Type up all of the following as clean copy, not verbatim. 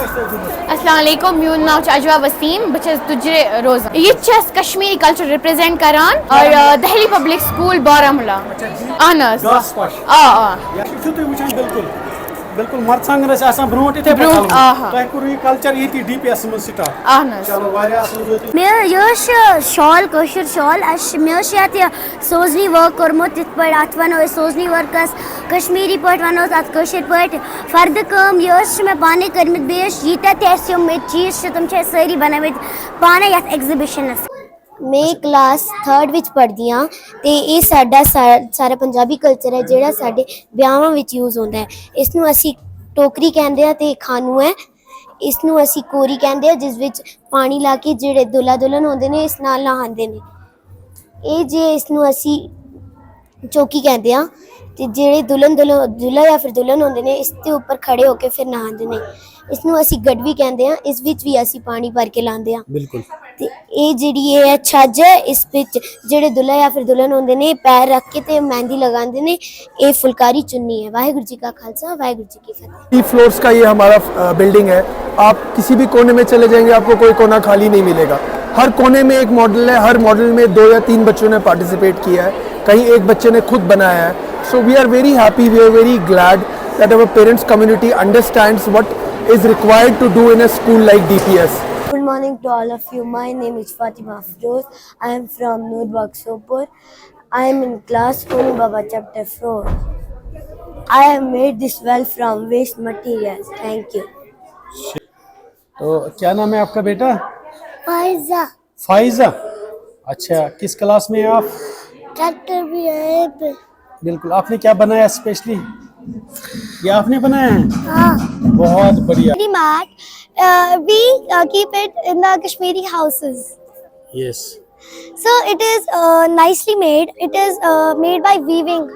अस्सलाम वालेकुम, मेरा नाम अजवा वसीम, बस तुझे रोज़ा ये कश्मीरी कल्चर रिप्रेजेंट करान और दिल्ली पब्लिक स्कूल बारामूला अहनस बिल्कुल मर्चांगन ब्रोट इथे ब्रोट कल्चर ये डीपीएस में स्टार्ट चलो वारिया असल मे शॉल कशर शॉल मे सोजनी वर्क कोर्मुत इत पे अत वनो सोजनी वर्कस कश्मीरी पे वनो अत कशर पे फर्द कम ये मे पाने कर्मित बेश यीता तम चीज तम सारी बनामित पाने यथ एग्जिबिशनस मैं क्लास 3rd विच पढ़दी हां ते ये सारा पंजाबी कल्चर है जेड़ा साडे ब्याहां विच यूज होंदा है। इसनू असी टोकरी कहंदे आ ते खानू है, इसनू असी कोरी कहंदे आ जिस विच पानी ला के जेड़े दुल्हा दुल्हन होंदे ने इस नाल नहांदे ने। ये जे इसनू असी चौकी कहंदे आ ते जेड़े दुल्हा या फिर दुल्हन होंदे ने इसके ऊपर खड़े होके फिर नहांदे ने। इसनू असी गडवी कहंदे आ, इस विच भी असी पानी भर के लांदे आ। बिल्कुल ते ये जेड़ी है छज है इस विच जेड़े दुल्हा या फिर दुल्हन होंदे ने पैर रख के ते मेहंदी लगांदे ने। ये फुलकारी चुन्नी है। वाहिगुरू जी का खालसा वाहिगुरू जी की फतेह। 3 फ्लोर्स का ये हमारा बिल्डिंग है। आप किसी भी कोने में चले जाएंगे आपको कोई कोना खाली नहीं मिलेगा। हर कोने में एक मॉडल है, हर मॉडल में 2 या 3 बच्चों ने पार्टिसिपेट किया है, कहीं एक बच्चे ने खुद बनाया है। So we are very happy, we are very glad that our parents community understands what is required to do in a school like DPS. Good morning to all of you. My name is Fatima Afroz. I am from Nurbag Sopur. I am in class Holy Baba chapter 4. I have made this well from waste materials. Thank you. तो क्या नाम है आपका बेटा? Faiza. Pfizer. अच्छा, किस class में आप? Chapter भी है। बिल्कुल, आपने क्या बनाया स्पेशली? ये आपने बनाया है? हाँ। बहुत बढ़िया। We keep it in the Kashmiri houses. Yes. So it is nicely made. It is made by weaving.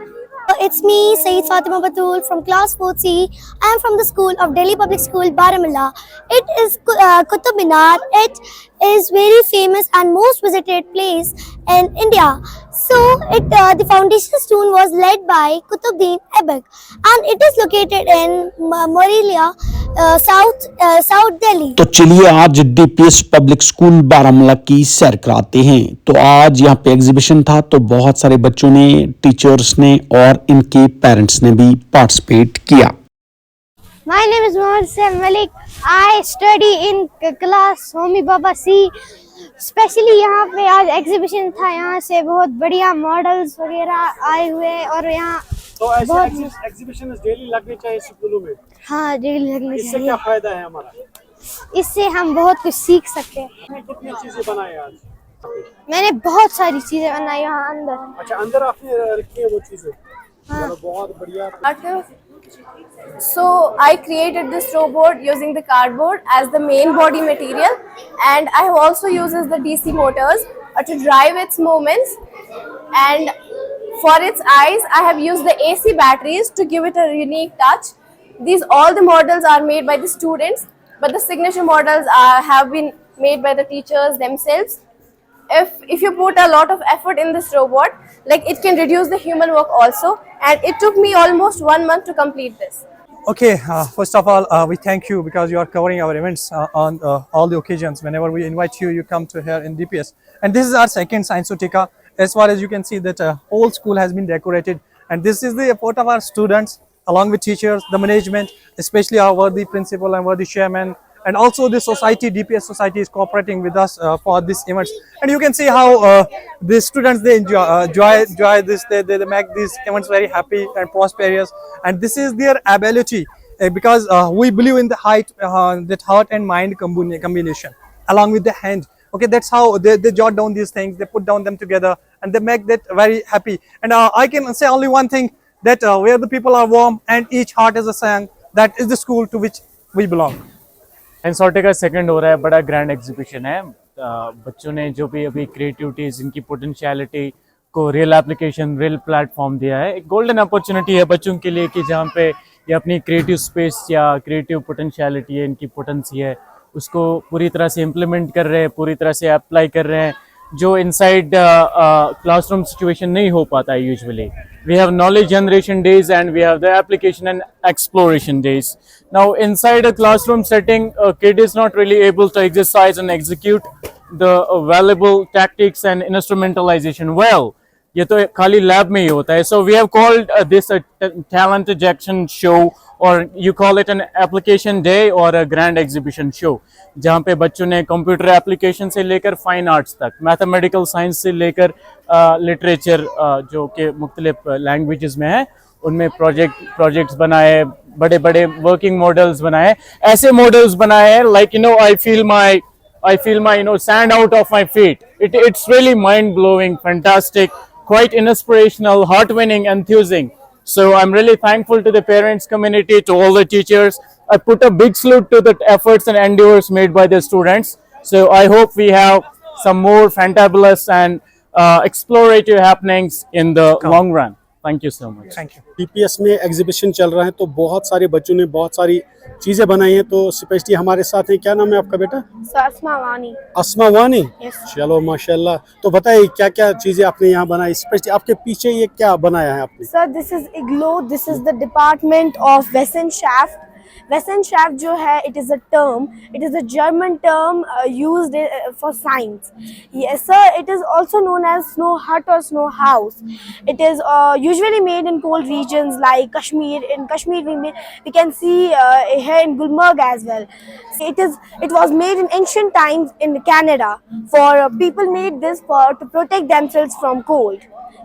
It's me, Saeed Fatima Batul from class 4C. I am from the school of Delhi Public School, Baramulla. It is Qutub Minar. It is very famous and most visited place in India. So the foundation stone was led by Qutbuddin Aibak, and it is located in Morelia, South Delhi. तो चलिए आज DPS public school Baramulla की सैर कराते हैं। तो आज यहाँ पे एग्जीबिशन था, तो बहुत सारे बच्चों ने, टीचर्स ने और इनके पेरेंट्स ने भी पार्टिसिपेट किया। My name is Mohammad Sam Malik. I study in class Homi Baba C. Specially यहाँ पे आज एग्जीबिशन था, यहाँ से बहुत बढ़िया मॉडल्स वगैरह आए हुए और यहाँ तो ऐसे एग्जीबिशन डेली लगने चाहिए स्कूलों में। हाँ, डेली लगने चाहिए। इससे क्या फायदा है हमारा? इससे हम बहुत कुछ सीख सकते हैं। कितनी चीजें बनाई आज? मैंने बहुत सारी चीजें बनाई यहाँ अंदर। अच्छा, अंदर आपने रखी है वो चीजें? हाँ। बहुत बढ़िया। So I created this robot using the cardboard as the main body material, and I have also used the DC motors to drive its movements, and for its eyes I have used the AC batteries to give it a unique touch. All the models are made by the students, but the signature models have been made by the teachers themselves. If you put a lot of effort in this robot, like it can reduce the human work also, and it took me almost 1 month to complete this. Okay, first of all, we thank you because you are covering our events on all the occasions. Whenever we invite you, you come to here in DPS. And this is our second Scienceoteca. As far as you can see that whole school has been decorated. And this is the effort of our students, along with teachers, the management, especially our worthy principal and worthy chairman. And also the society, DPS society is cooperating with us for this events. And you can see how the students, they enjoy this, they make these events very happy and prosperous. And this is their ability because we believe in the that heart and mind combination along with the hand. Okay, that's how they jot down these things, they put down them together and they make that very happy. And I can say only one thing, that where the people are warm and each heart is a song, that is the school to which we belong. साइंसोटेका second हो रहा है, बड़ा grand exhibition है। बच्चों ने जो भी अभी क्रिएटिविटीज, इनकी पोटेंशियलिटी को रियल एप्लीकेशन, रियल प्लेटफॉर्म दिया है। एक गोल्डन अपॉर्चुनिटी है बच्चों के लिए कि जहाँ पे ये अपनी क्रिएटिव स्पेस या क्रिएटिव पोटेंशियलिटी है, इनकी पोटेंसी है, उसको पूरी तरह से इम्प्लीमेंट कर रहे हैं, पूरी तरह से अप्लाई कर रहे हैं, जो इनसाइड क्लासरूम सिचुएशन नहीं हो पाता है usually. We have knowledge generation days and we have the application and exploration days. Now, inside a classroom setting, a kid is not really able to exercise and execute the valuable tactics and instrumentalization well. ये तो खाली lab में ही होता है. So we have called this a talent injection show, or you call it an application day or a grand exhibition show, जहाँ पे बच्चों ने कंप्यूटर एप्लीकेशन से लेकर फाइन आर्ट्स तक, मैथमेटिकल साइंस से लेकर लिटरेचर जो कि मुख्तलिफ लैंग्वेजेस में है, उनमें प्रोजेक्ट्स बनाए, बड़े बड़े वर्किंग मॉडल्स बनाए, ऐसे मॉडल्स बनाए like I feel my sand out of my feet. It's really mind blowing, fantastic, quite inspirational, heart-winning, enthusing. So I'm really thankful to the parents community, to all the teachers. I put a big salute to the efforts and endeavors made by the students. So I hope we have some more fantabulous and explorative happenings in the long run. Thank you so much. Thank you. DPS में exhibition चल रहा है तो बहुत सारे बच्चों ने बहुत सारी चीजें बनाई हैं, तो स्पेशली हमारे साथ हैं, क्या नाम है आपका बेटा? Asma Wani. अस्मा वानी. Yes. चलो माशाल्लाह. तो बताइए क्या क्या चीजें आपने यहाँ बनाई, स्पेशली आपके पीछे ये क्या बनाया है आपने? Sir, this is IGLO. This is the department of Wissenschaft. Wissenschaft जो है, it is a term. It is a German term used for science. Yes, sir. It is also known as snow hut or snow house. It is usually made in cold regions like Kashmir. In Kashmir, we can see here in Gulmarg as well. It was made in ancient times in Canada. For people made this to protect themselves from cold.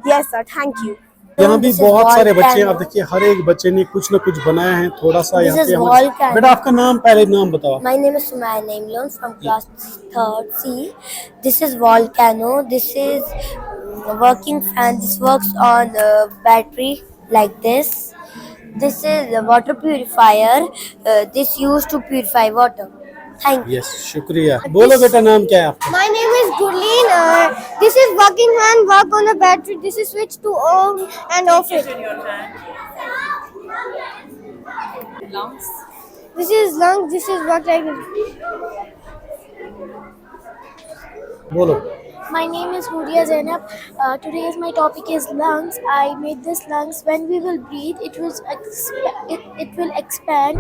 Yes, sir. Thank you. यहाँ भी बहुत सारे बच्चे, आप देखिए हर एक बच्चे ने कुछ ना कुछ बनाया है. थोड़ा सा यहाँ पे बेटा आपका नाम, पहले नाम बताओ. My name is Sumaya Naimlon from class 3rd C. This is volcano. This is working fan. This works on battery like this. This is a water purifier. This used to purify water. Thank you. Yes, शुक्रिया. बोलो बेटा नाम क्या है आपका? My name is Gurleen. This is working fan, work on a battery. This is switch to on and off it. Lungs. This is lungs. This is work like it. बोलो. My name is Huria Zainab. Today's my topic is lungs. I made this lungs. When we will breathe, it will expand.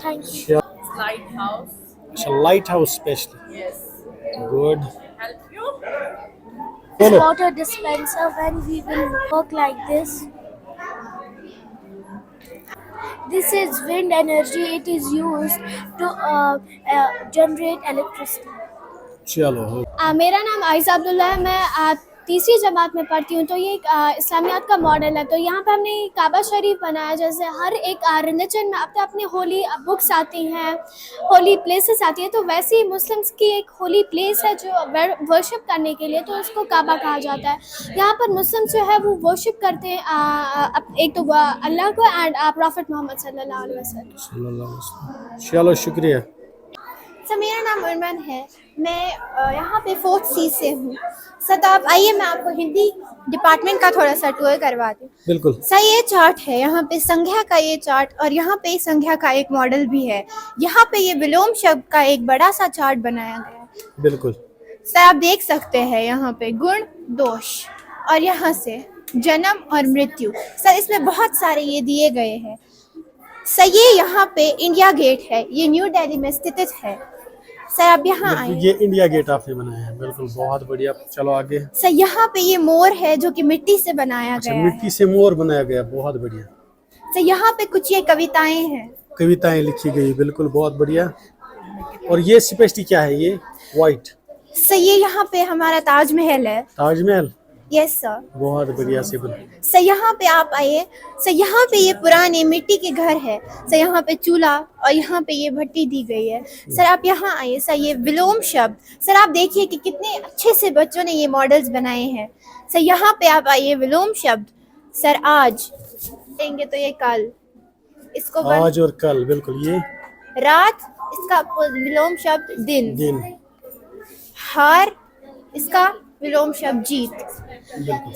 Thank you. Lighthouse. अच्छा, light house specially. Yes. Good. Help you? बोलो. Water dispenser. When we will work like this. This is wind energy. It is used to generate electricity. चलो. मेरा नाम आयशा अब्दुल्ला है. मैं तीसरी जमात में पढ़ती हूँ. तो ये एक इस्लामियात का मॉडल है. तो यहाँ पे हमने काबा शरीफ बनाया. जैसे हर एक रिलीजन में अपने होली बुक्स आती हैं, होली प्लेसेस आती हैं. तो वैसे ही मुस्लिम्स की एक होली प्लेस है जो वर्शिप करने के लिए, तो उसको काबा कहा जाता है. यहाँ पर मुस्लिम्स जो है वो वर्शिप करते हैं एक तो अल्लाह को एंड प्रॉफिट मोहम्मद सल्लल्लाहु अलैहि वसल्लम. चलो शुक्रिया. सर, मेरा नाम उर्मन है. मैं यहाँ पे 4th C से हूँ. सर, तो आप आइए, मैं आपको हिंदी डिपार्टमेंट का थोड़ा सा टूर करवाती हूँ. बिल्कुल. सर, ये चार्ट है. यहाँ पे संख्या का ये चार्ट, और यहाँ पे संख्या का एक मॉडल भी है. यहाँ पे ये विलोम शब्द का एक बड़ा सा चार्ट बनाया गया है. बिल्कुल. सर, आप देख सकते हैं यहाँ पे गुण दोष, और यहाँ से जन्म और मृत्यु. सर, इसमें बहुत सारे ये दिए गए हैं. सर, ये यहाँ पे इंडिया गेट है. ये न्यू दिल्ली में स्थित है. सर, आप यहाँ आए. ये इंडिया गेट आपने बनाया है. बिल्कुल, बहुत बढ़िया. चलो आगे. सर, यहाँ पे ये मोर है जो कि मिट्टी से बनाया गया है. मिट्टी से मोर बनाया गया. बहुत बढ़िया. सर, यहाँ पे कुछ ये कविताएं हैं. कविताएं लिखी गई. बिल्कुल, बहुत बढ़िया. और ये स्पेशली क्या है? ये व्हाइट. सर, ये यहाँ पे हमारा ताजमहल है. ताजमहल. Yes sir. बहुत बढ़िया से बना. सर, यहाँ पे आप आइए. सर, यहाँ पे ये पुराने मिट्टी के घर है. सर, यहाँ पे चूल्हा और यहाँ पे ये भट्टी दी गई है. सर, आप यहाँ आइए. सर, ये विलोम शब्द. सर, आप देखिए कि कितने अच्छे से बच्चों ने ये मॉडल्स बनाए हैं. सर, यहाँ पे आप आइए. विलोम शब्द. सर, आज देंगे तो ये कल, इसको आज और कल. बिल्कुल. ये रात, इसका विलोम शब्द दिन. दिन. हार, इसका विलोम शब्द जीत.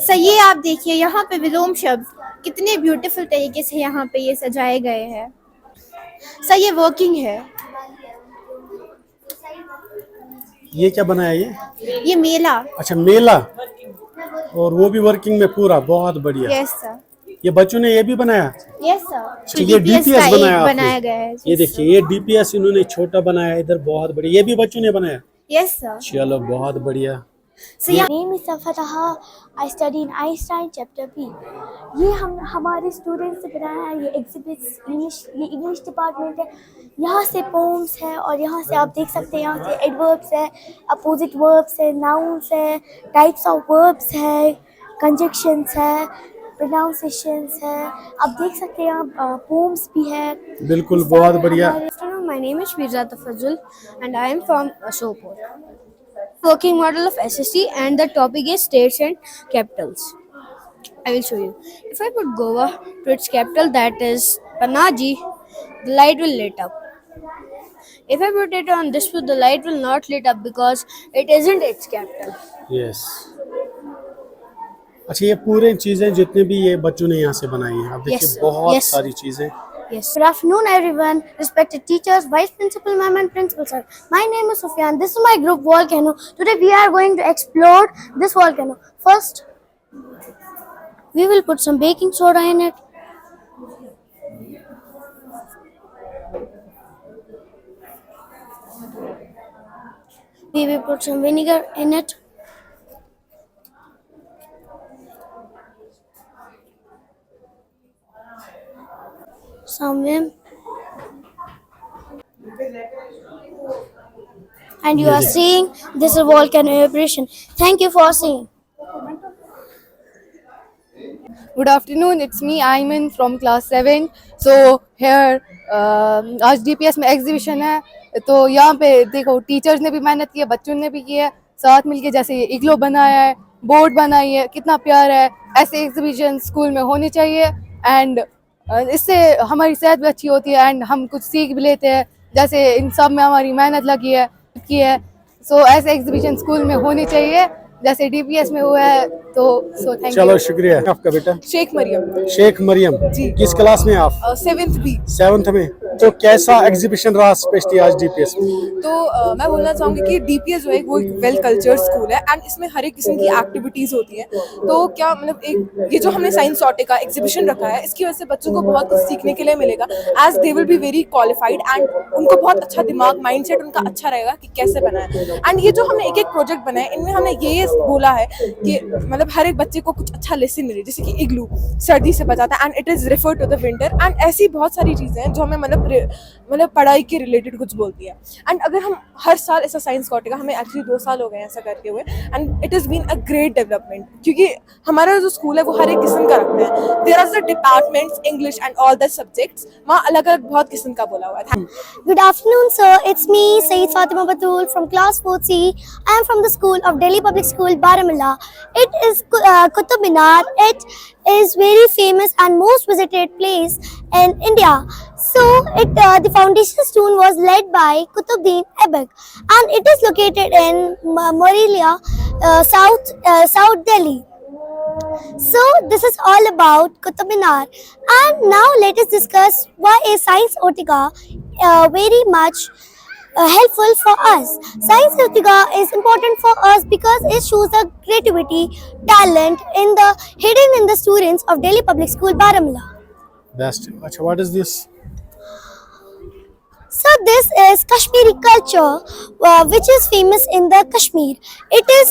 सर, ये आप देखिए यहाँ पे विलोम शब्द कितने ब्यूटीफुल तरीके से यहाँ पे ये सजाए गए हैं. सर, ये वर्किंग है. ये क्या बनाया ये? ये मेला। अच्छा मेला, और वो भी वर्किंग में पूरा, बहुत बढ़िया। Yes sir. ये बच्चों ने ये भी बनाया? Yes sir. अच्छा, ये डीपीएस बनाया आपने? बनाया गया है। ये देखिए ये डीपीएस इन्होंने छोटा बनाया इधर, बहुत बढ़िया। ये भी बच्चों ने बनाया? Yes sir. चलो बहुत बढ़िया। So yeah, my name is Safataha. I study in Einstein Chapter B. ये हम हमारे स्टूडेंट्स से बनाया है। ये एग्जिबिट्स ये इंग्लिश डिपार्टमेंट है। यहाँ से पोम्स है और यहाँ से आप देख सकते हैं, यहाँ से एडवर्ब्स है, अपोजिट वर्ब्स है, नाउन्स है, टाइप्स ऑफ वर्ब्स है, कंजक्शंस है, प्रोनाउंसिएशंस है। आप देख सकते हैं यहाँ पोम्स भी है। बिल्कुल बहुत बढ़िया। My name is Mirza Tafazul and I am from Sopor. Working model of SSC and the topic is states and capitals. I will show you. If I put Goa to its capital, that is Panaji, the light will lit up. If I put it on this foot, the light will not lit up because it isn't its capital. Yes. अच्छा ये पूरे चीजें जितने भी ये बच्चों ने यहाँ से बनाई हैं, आप देखिए Yes, sir. बहुत Yes. सारी चीजें। Yes. Good afternoon, everyone. Respected teachers, Vice Principal Ma'am, and Principal Sir. My name is Sufyan. This is my group Volcano. Today we are going to explore this volcano. First, we will put some baking soda in it. We will put some vinegar in it. Some vim. And you are seeing this is volcano eruption. Thank you for seeing. Good afternoon, it's me Ayman from class 7. So here आज DPS में exhibition है, तो यहाँ पे देखो teachers ने भी मेहनत की है, बच्चों ने भी की है, साथ मिलके जैसे ये इग्लो बनाया है, बोर्ड बनाई है, कितना प्यारा है। ऐसे एग्जीबिशन स्कूल में होने चाहिए एंड इससे हमारी सेहत भी अच्छी होती है एंड हम कुछ सीख भी लेते हैं, जैसे इन सब में हमारी मेहनत लगी है की है। सो ऐसे एग्जीबिशन स्कूल में होने चाहिए जैसे DPS में हुआ है। तो सो थैंक यू। चलो शुक्रिया। आपका बेटा? शेख मरियम। शेख मरियम जी। किस क्लास में आप? 7th B। 7th में। तो कैसा एग्जीबिशन रहा स्पेशली आज DPS में? तो मैं बोलना चाहूँगी कि DPS जो है वो एक वेल कल्चर्ड स्कूल है एंड इसमें हर एक किस्म की एक्टिविटीज़ होती हैं। तो क्या मतलब एक ये जो हमने साइंस सॉटे का एग्जीबिशन रखा है, इसकी वजह से बच्चों को बहुत कुछ सीखने के लिए मिलेगा as they will be very qualified and उनको बहुत अच्छा दिमाग माइंडसेट उनका अच्छा रहेगा कि कैसे बनाए। एंड ये जो हमने एक एक प्रोजेक्ट बनाया, इनमें हमने ये बोला है कि मतलब हर एक बच्चे को कुछ अच्छा लेसन मिले, जैसे कि इग्लू सर्दी से बचाता है and it is refer to the winter and ऐसी बहुत सारी चीज़ें हैं जो हमें मतलब पढ़ाई के रिलेटेड कुछ बोलती है। एंड अगर हम हर साल ऐसा साइंस कॉटेगा, हमें एक्चुअली 2 साल हो गए ऐसा करते हुए and it is been a great development, क्योंकि हमारा जो स्कूल है वो हर एक किस्म का रखते हैं। There are the departments English and all the subjects, वहाँ अलग अलग बहुत किस्म का बोला हुआ है। Good afternoon, sir. It's me, Saeed Fatima Batul from class 4C. I am from the school of Delhi Public School, Baramulla. It is Qutub Minar. It is very famous and most visited place in India. So the foundation stone was led by Qutubuddin Aibak, and it is located in Morelia, South Delhi. So this is all about Qutub Minar, and now let us discuss why is Science Otica very much helpful for us. Science Otica is important for us because it shows the creativity, talent hidden in the students of Delhi Public School, Baramulla. Best. अच्छा, what is this? So this is Kashmiri culture, which is famous in the Kashmir. It is,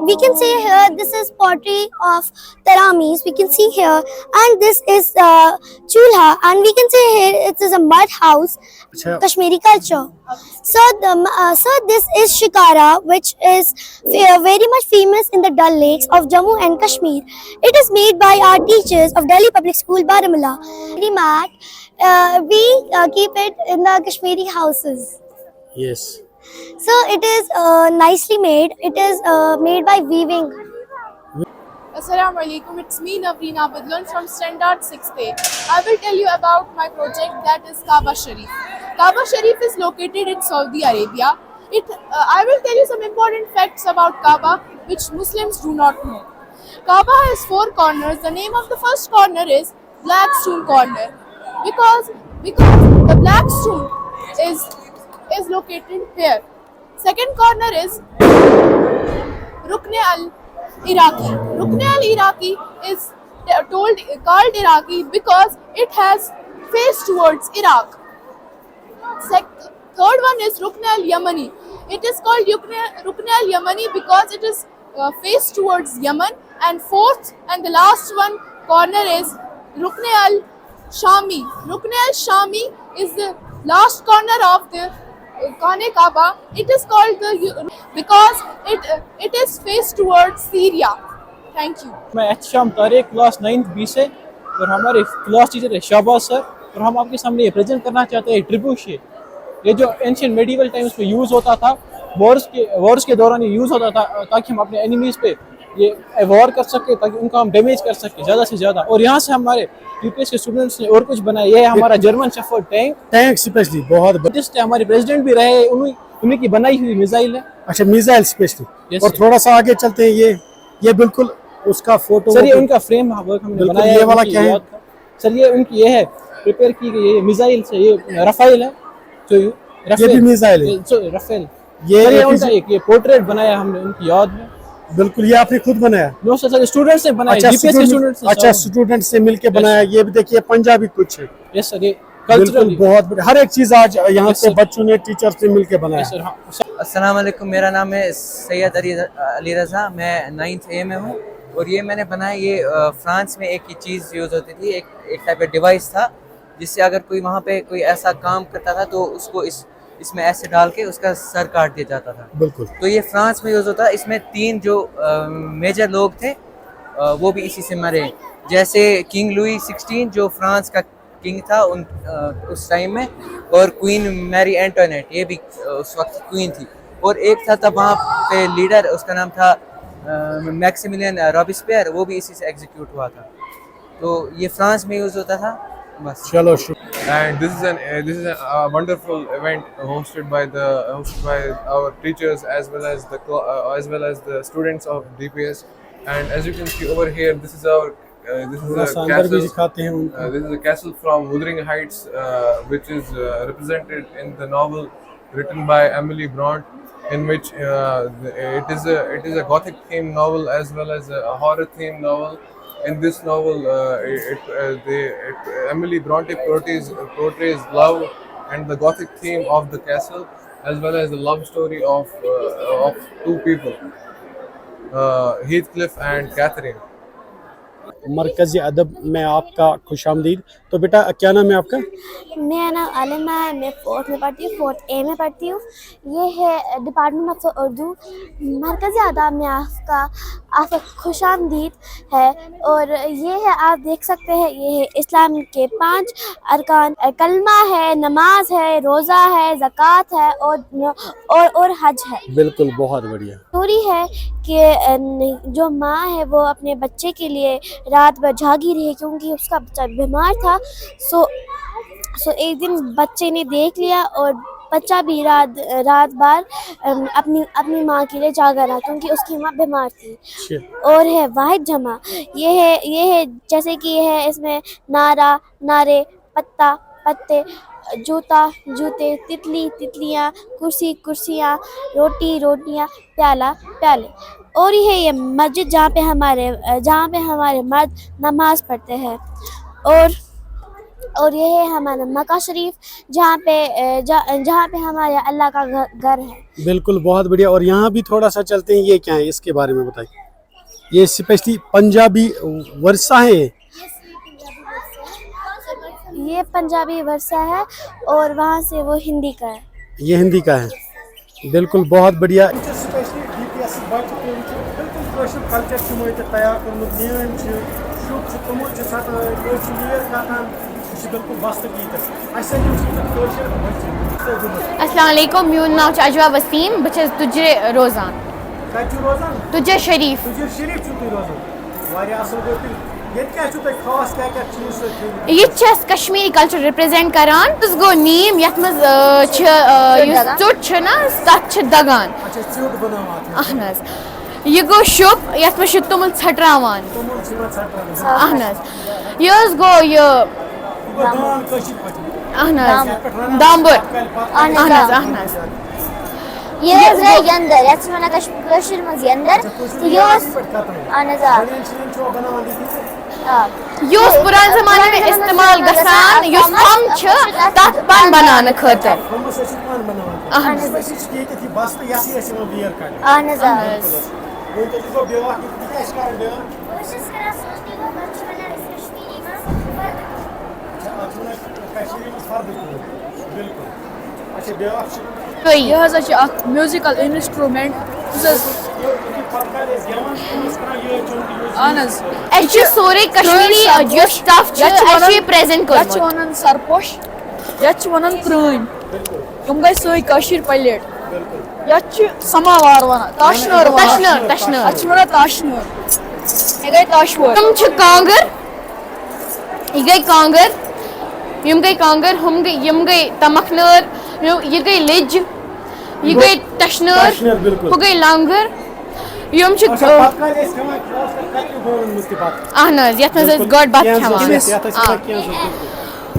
we can say here, this is pottery of Taramis, we can see here, and this is chulha, and we can say here it is a mud house, अच्छा। Kashmiri culture. So this is shikara, which is very much famous in the Dal Lakes of Jammu and Kashmir. It is made by our teachers of Delhi Public School, Baramulla. The mat, we keep it in the Kashmiri houses. Yes. So it is nicely made. It is made by weaving. Assalamu alaikum, it's me Navrina Badlan from Standard 6th A. I will tell you about my project, that is Kaaba Sharif. Kaaba Sharif is located in Saudi Arabia. I will tell you some important facts about Kaaba which Muslims do not know. Kaaba has 4 corners. The name of the first corner is Black Stone Corner because the black stone is located here. Second corner is Rukn al-Iraqi. Rukn al-Iraqi is called Iraqi because it has face towards Iraq. Third one is Rukn al-Yamani. It is called Rukn al-Yamani because it is face towards Yemen. And fourth and the last one corner is Rukn al-Shami. Rukn al-Shami is the last corner of the Khane Kaaba. It is called because it is face towards Syria. Thank you. मैं Ehtesham Tariq class 9th B से और हमारे class teacher है Shahbaz sir और हम आपके सामने ये प्रेजेंट करना चाहते हैं ट्रिब्यूशे। ये जो एंशियंट मेडिवल टाइम्स में यूज़ होता था, वॉर्स के दौरान ये यूज़ होता था ताकि हम अपने एनिमीज़ पे ये वॉर कर सके, ताकि उनको हम डैमेज कर सके ज़्यादा से ज़्यादा। और यहाँ से हमारे यूपीएस के स्टूडेंट्स ने और कुछ बनाया। ये है हमारा जर्मन शेफर्ड टैंक स्पेशली बहुत हमारे प्रेसिडेंट भी रहे, उन्हीं की बनाई हुई मिसाइल है। अच्छा, मिसाइल स्पेशली। और थोड़ा सा आगे चलते हैं, ये बिल्कुल उसका फोटो सर, ये उनका फ्रेम वर्क हमने बनाया है। ये वाला क्या है सर? ये उनकी ये है प्रिपेयर की गई ये मिसाइल से, ये रफाइल है। तो ये भी मिसाइल है रफेल। ये उनका एक ये पोर्ट्रेट बनाया हमने उनकी याद में। बिल्कुल, ये आपने खुद बनाया? नो सर, स्टूडेंट्स ने बनाया। जीपीएस के स्टूडेंट्स। अच्छा, स्टूडेंट्स से मिलके बनाया। ये भी देखिए पंजाबी कुछ है। यस सर, ये कल्चरल बहुत बढ़िया। हर एक चीज आज यहाँ से बच्चों ने टीचर से मिलके बनाया। अस्सलाम वालेकुम, मेरा नाम है सैयद अली रज़ा, मैं 9th A में हूँ और ये मैंने बनाया। ये फ्रांस में एक ही चीज़ यूज़ होती थी, एक टाइप का डिवाइस था जिससे अगर कोई वहाँ पे कोई ऐसा काम करता था तो उसको इसमें ऐसे डाल के उसका सर काट दिया जाता था। बिल्कुल। तो ये फ्रांस में यूज़ होता है। इसमें 3 जो मेजर लोग थे वो भी इसी से मरे, जैसे किंग लुई 16 जो फ्रांस का किंग था उस टाइम में, और क्वीन मैरी एंटोनेट, ये भी उस वक्त क्वीन थी। और एक था तब वहाँ पे लीडर, उसका नाम था मैक्सिमिलियन रॉबिस्पेयर, वो भी इसी से एग्जीक्यूट हुआ था। तो ये फ्रांस में यूज़ होता था बस। चलो। And this is a wonderful event hosted by our teachers as well as the students of DPS. And as you can see over here, this is a castle from Wuthering Heights, which is represented in the novel written by Emily Bront, in which it is a gothic themed novel as well as a horror themed novel. In this novel, Emily Bronte portrays love and the gothic theme of the castle, as well as the love story of 2 people, Heathcliff and Catherine. मरकज़ी अदब में आपका खुशामदीद। तो बेटा, क्या नाम है आपका? मेरा नाम आलिमा है, मैं 4th में पढ़ती हूँ, 4th A में पढ़ती हूँ। ये है डिपार्टमेंट ऑफ उर्दू। मरकज़ी अदब में आपका खुशामदीद है। और ये है, आप देख सकते हैं, ये है इस्लाम के 5 अरकान, कलमा है, नमाज है, रोज़ा है, ज़कात है और हज है। बिल्कुल, बहुत बढ़िया। स्टोरी है कि जो माँ है वो अपने बच्चे के लिए रात भर जागी रही क्योंकि उसका बच्चा बीमार था। सो एक दिन बच्चे ने देख लिया और बच्चा भी रात भर अपनी माँ के लिए जागा रहा क्योंकि उसकी माँ बीमार थी। और है वाहिद जमा, ये है जैसे कि ये है, इसमें नारा, नारे, पत्ता, पत्ते, जूता, जूते, तितली, तितलियाँ, कुर्सी, कुर्सियाँ, रोटी, रोटियाँ, प्याला, प्याले। और ये मस्जिद जहाँ पे हमारे मर्द नमाज पढ़ते हैं। और ये है हमारा मक्का शरीफ जहाँ पे हमारे अल्लाह का घर है। बिल्कुल, बहुत बढ़िया। और यहाँ भी थोड़ा सा चलते हैं, ये क्या है, इसके बारे में बताइए। ये स्पेशली पंजाबी वर्षा है। ये पंजाबी वर्षा है और वहाँ से वो हिंदी का है। ये हिंदी का है। बिल्कुल, बहुत बढ़िया। अस्सलाम वालेकुम, मेरा नाम अजवा वसीम, बच्चे तुझे रोजान तुझे शरीफ। ये कश्मीरी कल्चर रिप्रेजेंट करान। गो नीम यथ मज चुट ना तथ दगान। ये गो शुप यथ मज तुमुल छटरावान। ये गो ये दाम्बुर। ये गए यंदर यत वना कशमीर मज यंदर तो ये अनजा युस पुरान जमाने में इस्तेमाल गसान युस हम छ तत पान बनाने खतर अनजा यह म्यूजिकल इंस्ट्रूमेंट सोरे कश्मीरी जो स्टफ प्रेजेंट कर वन सरपोश ये वन त्रन तुम गई सोई कशीर प्लेट ये समावार वन ताशनर वन ताशनर ये गई ताशवर तुम छ कांगर ये गई कांगर यम गई कांगर हम गई यम गई तमखनर ये गई लिज ये गई तशनर हो गई लांगर यम छ अहन यत मज गड बात खवान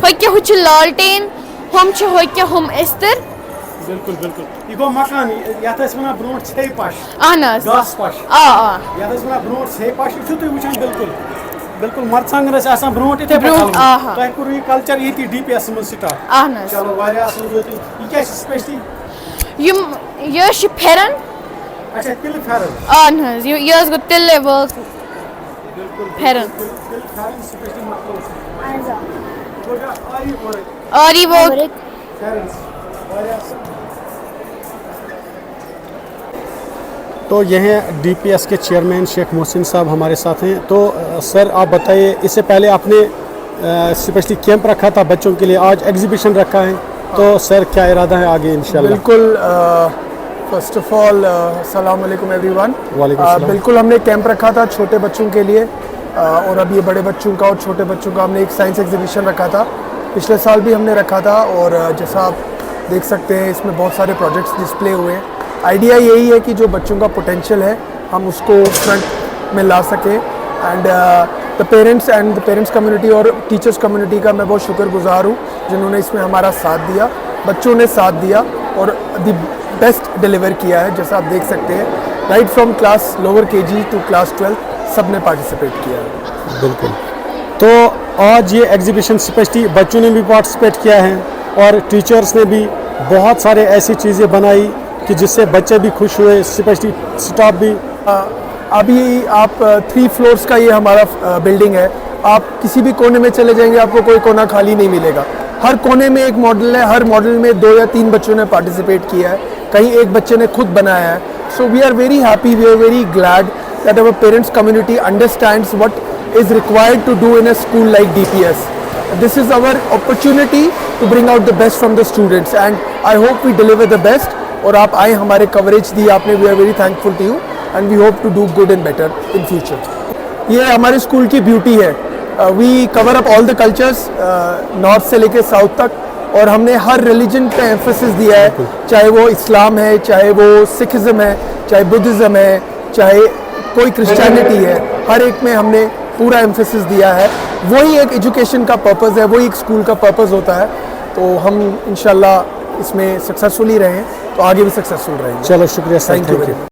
होके हुच लालटेन हम छ होके हम इस्तर बिल्कुल बिल्कुल ये गो मकान यत वना ब्रोट छे पाश अहन गास पाश आ यत वना ब्रोट छे पाश छु तुम वुचान बिल्कुल बिल्कुल मरचांगन आसान ब्रोट इथे ब्रोट तय कुर ये कल्चर ये डीपीएस में स्टार्ट अहन चलो वारिया असल ये क्या स्पेशली यम ये छ फेरन अच्छा तिल फेरन अहन ये गो तिल वर्क फेरन तिल फेरन स्पेशली मतलब अनजा आरी वो फेरन वारिया तो यह डीपीएस के चेयरमैन शेख मोहसिन साहब हमारे साथ हैं। तो सर आप बताइए, इससे पहले आपने स्पेशली कैंप रखा था बच्चों के लिए, आज एग्जीबिशन रखा है, तो सर क्या इरादा है आगे इंशाल्लाह? बिल्कुल, फर्स्ट ऑफ ऑल अस्सलाम वालेकुम एवरीवन। वालेकुम सलाम। बिल्कुल हमने कैंप रखा था छोटे बच्चों के लिए, और अब ये बड़े बच्चों का और छोटे बच्चों का हमने एक साइंस एग्जीबिशन रखा था। पिछले साल भी हमने रखा था, और जैसा आप देख सकते हैं इसमें बहुत सारे प्रोजेक्ट्स डिस्प्ले हुए हैं। आइडिया यही है कि जो बच्चों का पोटेंशियल है हम उसको फ्रंट में ला सकें, एंड द पेरेंट्स कम्युनिटी और टीचर्स कम्युनिटी का मैं बहुत शुक्रगुजार हूँ जिन्होंने इसमें हमारा साथ दिया। बच्चों ने साथ दिया और द बेस्ट डिलीवर किया है। जैसा आप देख सकते हैं right from class lower KG to class 12 सब ने पार्टिसिपेट किया है। बिल्कुल। तो आज ये एग्जीबिशन स्पेशली बच्चों ने भी पार्टिसिपेट किया है और टीचर्स ने भी बहुत सारे ऐसी चीज़ें बनाई कि जिससे बच्चे भी खुश हुए, स्पेशली स्टाफ भी। अभी आप 3 फ्लोर्स का ये हमारा बिल्डिंग है। आप किसी भी कोने में चले जाएंगे आपको कोई कोना खाली नहीं मिलेगा। हर कोने में एक मॉडल है, हर मॉडल में 2 या 3 बच्चों ने पार्टिसिपेट किया है, कहीं एक बच्चे ने खुद बनाया है। So we are very happy, we are very glad that our parents community understands what is required to do in a school like DPS. This is our opportunity to bring out the best from the students, and I hope we deliver the best. और आप आए, हमारे coverage दी आपने, we are very thankful to you and we hope to do good and better in future. ये हमारे school की beauty है। We cover up all the cultures, north से लेके साउथ तक, और हमने हर रिलीजन पे एम्फेसिस दिया है, चाहे वो इस्लाम है, चाहे वो सिखिज़्म है, चाहे बुद्धिज़्म है, चाहे कोई क्रिश्चियनिटी है, हर एक में हमने पूरा एम्फेसिस दिया है। वही एक एजुकेशन का पर्पज़ है, वही एक स्कूल का पर्पज़ होता है। तो हम इंशाल्लाह इसमें सक्सेसफुली रहें, तो आगे भी सक्सेसफुल रहेंगे। चलो शुक्रिया, थैंक यू वेरी मच।